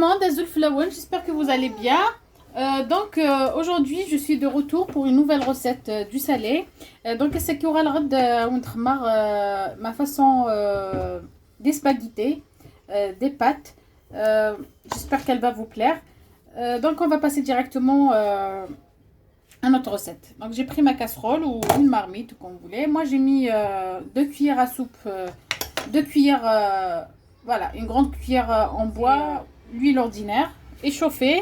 monde, Azul Flowen, j'espère que vous allez bien. Aujourd'hui, je suis de retour pour une nouvelle recette du salé. C'est qui aura ma façon des spaghettis, des pâtes. J'espère qu'elle va vous plaire. On va passer directement à notre recette. Donc, j'ai pris ma casserole ou une marmite, comme vous voulez. Moi, j'ai mis 2 cuillères à soupe, 2 cuillères, voilà, une grande cuillère en bois, l'huile ordinaire, échauffée.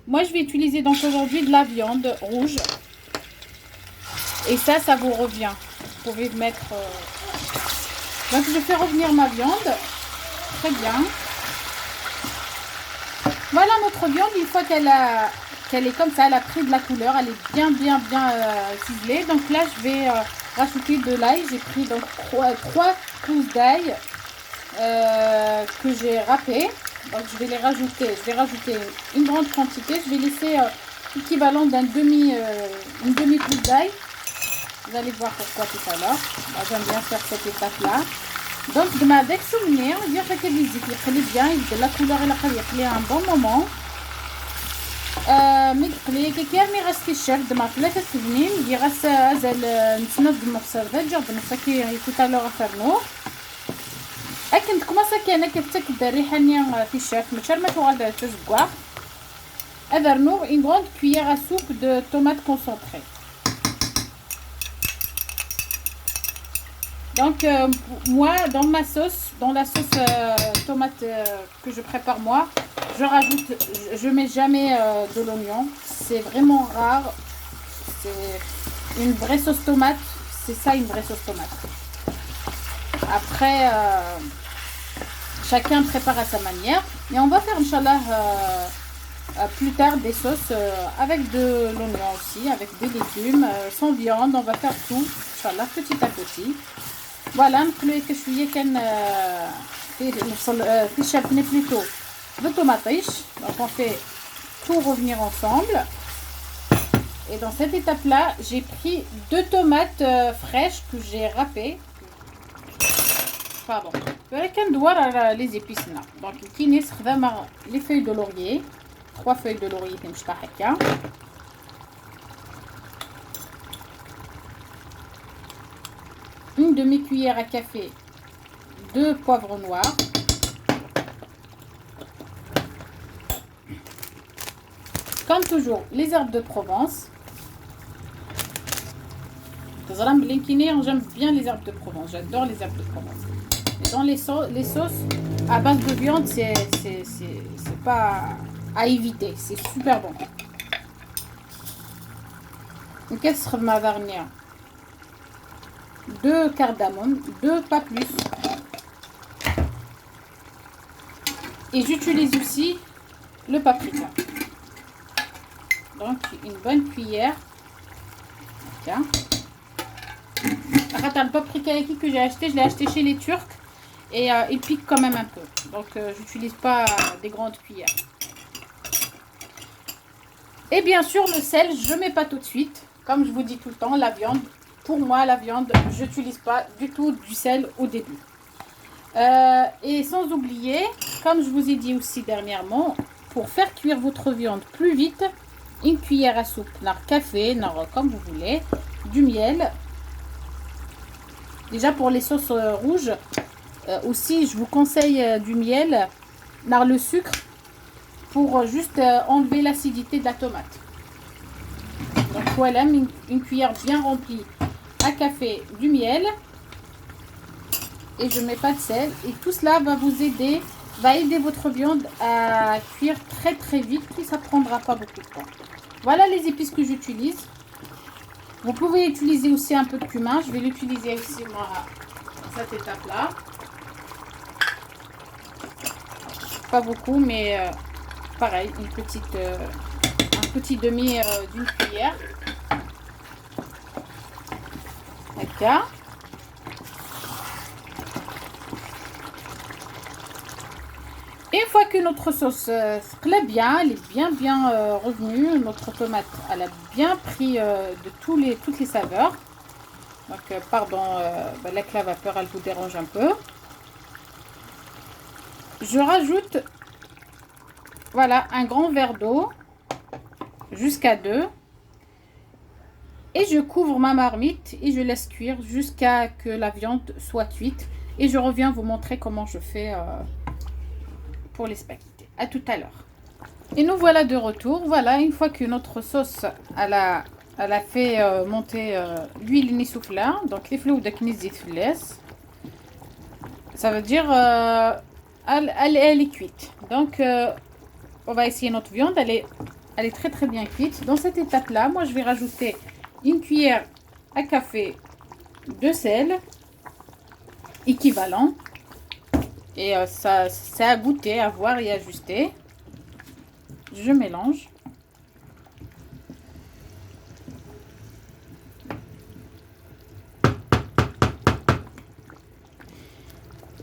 Moi, je vais utiliser donc aujourd'hui de la viande rouge. Et ça vous revient. Vous pouvez mettre... Donc, je fais revenir ma viande. Très bien. Voilà notre viande. Une fois qu'elle est comme ça, elle a pris de la couleur. Elle est bien ciselée. Donc là, je vais rajouter de l'ail. J'ai pris donc 3 pousses d'ail que j'ai râpé. Donc je vais les rajouter. Je vais rajouter une grande quantité. Je vais laisser l'équivalent d'une demi-pousse d'ail. Vous allez voir pourquoi tout à l'heure. J'aime bien faire cette étape-là. Donc, dès que vous venez, on dirait que les bien, la couleur est un bon moment. Mais il reste الشيف دما 3 سنين اللي راه ازال نتنض المغسل جاب نسكي tout à l'heure فرنو اكن كوماسا كان كتاكد الريحه نيا في الشيف ماشي ما تغادر تزكوا ادرنو une grande cuillère à soupe de tomates concentrées. Donc moi dans ma sauce, dans la sauce tomate que je prépare moi, je mets jamais de l'oignon. C'est vraiment rare. C'est une vraie sauce tomate. C'est ça une vraie sauce tomate. Après chacun prépare à sa manière. Et on va faire Inch'Allah plus tard des sauces avec de l'oignon aussi, avec des légumes, sans viande. On va faire tout Inch'Allah petit à petit. Voilà, نخليه كشويه كان في الشافني plutôt de tomates. Donc on fait tout revenir ensemble. Et dans cette étape là, j'ai pris 2 tomates fraîches que j'ai râpées. Pardon. Les épices là. Donc les feuilles de laurier, 3 feuilles de laurier une demi-cuillère à café de poivre noir, comme toujours les herbes de Provence. J'aime bien les herbes de Provence, j'adore les herbes de Provence. Et dans les sauces à base de viande, c'est pas à éviter, c'est super bon. Donc qu'est-ce que ma dernière? 2 cardamome, 2 pas plus. Et j'utilise aussi le paprika. Donc une bonne cuillère. Tiens. Le paprika que j'ai acheté, je l'ai acheté chez les Turcs. Et il pique quand même un peu. Donc j'utilise pas des grandes cuillères. Et bien sûr le sel, je mets pas tout de suite. Comme je vous dis tout le temps, la viande. Pour moi, la viande, je n'utilise pas du tout du sel au début. Et sans oublier, comme je vous ai dit aussi dernièrement, pour faire cuire votre viande plus vite, une cuillère à soupe, café, comme vous voulez, du miel. Déjà pour les sauces rouges, aussi je vous conseille du miel, le sucre, pour juste enlever l'acidité de la tomate. Donc voilà, une cuillère bien remplie à café du miel et je mets pas de sel et tout cela va aider votre viande à cuire très vite et ça prendra pas beaucoup de temps. Voilà les épices que j'utilise. Vous pouvez utiliser aussi un peu de cumin, je vais l'utiliser aussi moi dans cette étape là, pas beaucoup mais pareil un petit demi d'une cuillère. D'accord. Une fois que notre sauce se plaît bien, elle est bien revenue, notre tomate elle a bien pris de toutes les saveurs. Donc pardon, avec la vapeur elle vous dérange un peu. Je rajoute Voilà, un grand verre d'eau, jusqu'à 2. Et je couvre ma marmite et je laisse cuire jusqu'à que la viande soit cuite. Et je reviens vous montrer comment je fais pour les spaghettis. À tout à l'heure. Et nous voilà de retour. Voilà, une fois que notre sauce elle a fait monter l'huile nisoufla, donc les flous de knizit ça veut dire elle est cuite. Donc on va essayer notre viande, elle est très très bien cuite. Dans cette étape là, moi je vais rajouter une cuillère à café de sel équivalent. Et ça c'est à goûter, à voir et ajuster. Je mélange.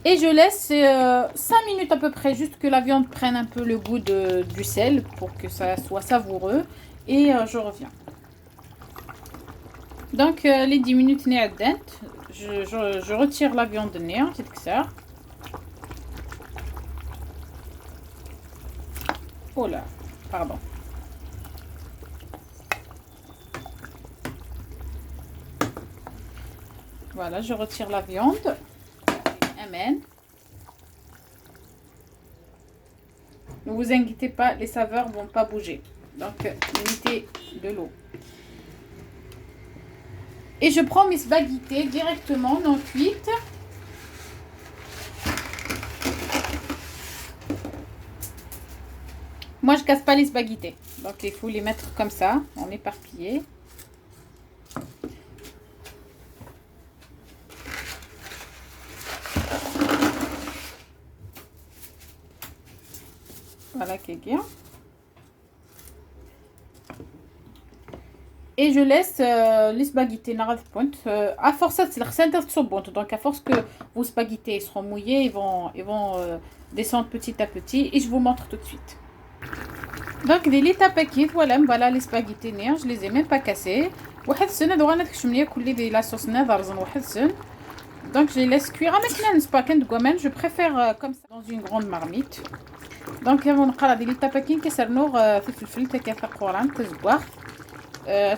Et je laisse 5 minutes à peu près, juste que la viande prenne un peu le goût du sel pour que ça soit savoureux. Et je reviens. Donc les 10 minutes je retire la viande de nez, oh là, pardon. Voilà, je retire la viande. Amen. Ne vous inquiétez pas, les saveurs vont pas bouger. Donc, mettez de l'eau. Et je prends mes spaghettis directement dans cuite. Moi, je casse pas les spaghettis. Donc, il faut les mettre comme ça, en éparpillé. Voilà, bien. Et je laisse les spaghettis à force donc à force que vos spaghettis seront mouillés, ils vont descendre petit à petit et je vous montre tout de suite. Donc les tapakit, voilà les spaghettis, je les ai même pas cassés. Donc je les laisse cuire. Je préfère comme ça dans une grande marmite. Donc on les tapakit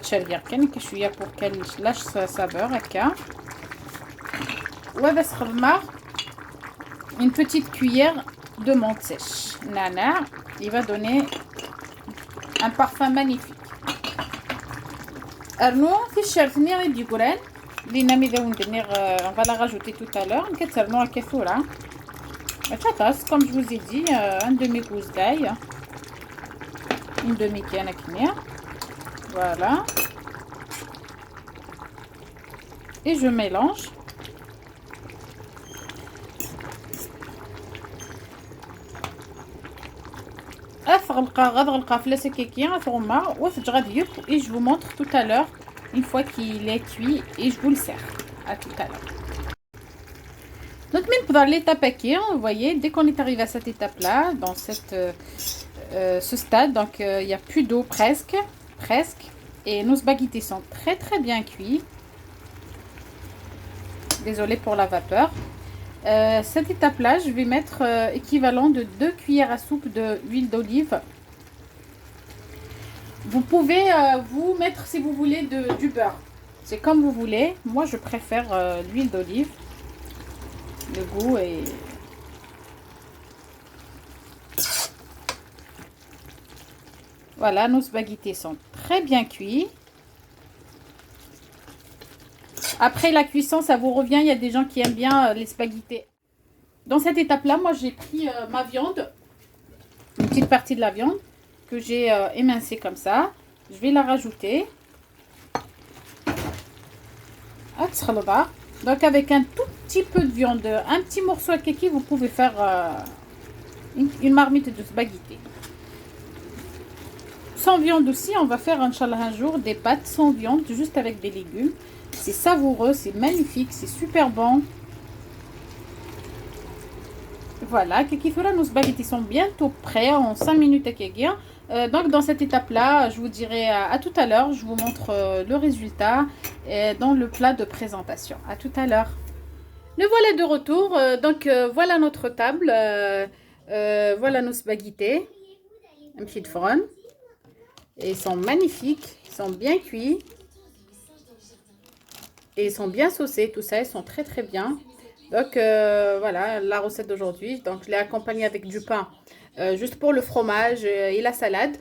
تشريح كان كشويه pour qu'elle lâche sa saveur هكا. وهذا سخدمه une petite cuillère de menthe sèche nana, il va donner un parfum magnifique. Arno في الشرطني دي قران اللي نامي on va la rajouter tout à l'heure نكترنو كثوره تاكاس comme je vous ai dit un demi gousse d'ail, une demi كان كميه. Voilà. Et je mélange. Et je vous montre tout à l'heure, une fois qu'il est cuit, et je vous le sers. À tout à l'heure. Donc, même pour l'étape vous voyez, dès qu'on est arrivé à cette étape-là, dans ce stade, donc il n'y a plus d'eau presque. Et nos spaghettis sont très très bien cuits. Désolée pour la vapeur. Cette étape là je vais mettre équivalent de 2 cuillères à soupe d'huile d'olive. Vous pouvez vous mettre si vous voulez du beurre, c'est comme vous voulez. Moi je préfère l'huile d'olive, le goût est voilà, nos spaghettis sont très bien cuits. Après la cuisson, ça vous revient. Il y a des gens qui aiment bien les spaghettis. Dans cette étape-là, moi, j'ai pris ma viande, une petite partie de la viande que j'ai émincée comme ça. Je vais la rajouter. Donc, avec un tout petit peu de viande, un petit morceau à keki, vous pouvez faire une marmite de spaghettis. Sans viande aussi, on va faire Inch'Allah un jour des pâtes sans viande, juste avec des légumes. C'est savoureux, c'est magnifique, c'est super bon. Voilà, nos spaghettis sont bientôt prêts en 5 minutes à Kegia. Donc dans cette étape-là, je vous dirai à tout à l'heure. Je vous montre le résultat dans le plat de présentation. À tout à l'heure. Le voilà de retour. Donc voilà notre table. Voilà nos spaghettis. un petit فرن. Et ils sont magnifiques, ils sont bien cuits. Et ils sont bien saucés, tout ça, ils sont très très bien. Donc voilà la recette d'aujourd'hui. Donc je l'ai accompagnée avec du pain, juste pour le fromage et la salade.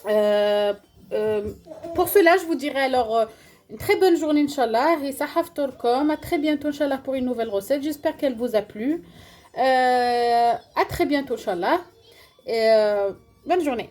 Euh, euh, pour cela, je vous dirais alors une très bonne journée, Inch'Allah. Et sahaftorkom. À très bientôt, Inch'Allah, pour une nouvelle recette. J'espère qu'elle vous a plu. À très bientôt, Inch'Allah. Et bonne journée.